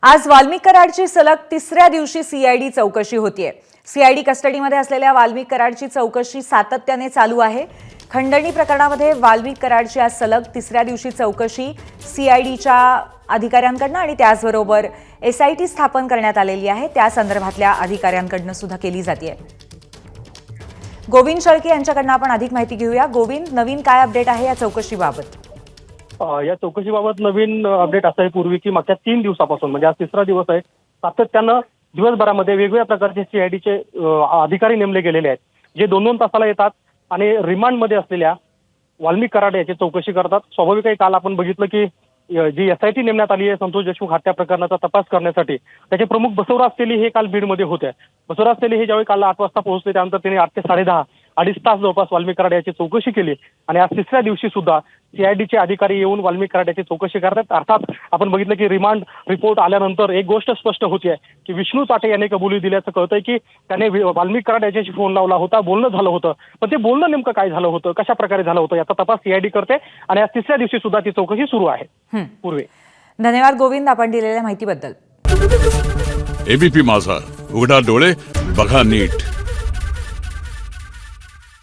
आज वाल्मिक कराडची सलग तिसऱ्या दिवशी सीआयडी चौकशी होतीये। सीआयडी कस्टडीमध्ये असलेल्या वाल्मिक कराडची चौकशी सातत्याने चालू आहे। खंडणी प्रकरणामध्ये वाल्मिक कराडची आज सलग तिसऱ्या दिवशी चौकशी सीआयडीच्या अधिकाऱ्यांकडून आणि त्याचबरोबर एसआयटी स्थापन करण्यात आलेली आहे, त्या संदर्भातल्या अधिकाऱ्यांकडून सुद्धा केली जाते। गोविंद शेळके यांच्याकडून आपण अधिक माहिती घेऊया। गोविंद, नवीन काय अपडेट आहे या चौकशीबाबत? या चौकशीबाबत नवीन अपडेट असं आहे पूर्वी की मागच्या 3 दिवसापासून म्हणजे आज तिसरा दिवस आहे, सातत्यानं दिवसभरामध्ये वेगवेगळ्या प्रकारचे सीआयडीचे अधिकारी नेमले गेलेले आहेत, जे 2-2 तासाला येतात आणि रिमांडमध्ये असलेल्या वाल्मिक कराड याची चौकशी करतात। स्वाभाविक आहे, काल आपण बघितलं की जी एसआयटी नेमण्यात आली आहे संतोष देशमुख हत्या प्रकरणाचा तपास करण्यासाठी, त्याचे प्रमुख बसवराज तेली हे काल बीडमध्ये होते। बसवराज तेली हे ज्यावेळी काल 8 वाजता पोहोचले, त्यानंतर त्यांनी 8 ते 10:30 अडीच तास जवळपास वाल्मिक कराड याची चौकशी केली आणि आज तिसऱ्या दिवशी सुद्धा सीआयडीचे अधिकारी येऊन वाल्मिक कराड याची चौकशी करतात। अर्थात आपण बघितलं की रिमांड रिपोर्ट आल्यानंतर एक गोष्ट स्पष्ट होतीये की विष्णू चाटे यांनी कबुली दिल्याचं कळतंय की त्याने वाल्मिक कराड याच्याशी फोन लावला होता, बोलणं झालं होतं, पण ते बोलणं नेमकं काय झालं होतं, कशा प्रकारे झालं होतं याचा तपास सीआयडी करते आणि आज तिसऱ्या दिवशी सुद्धा ती चौकशी सुरू आहे। पूर्वी धन्यवाद गोविंद, आपण दिलेल्या माहितीबद्दल। एबीपी माझा, उघडा डोळे बघा नीट।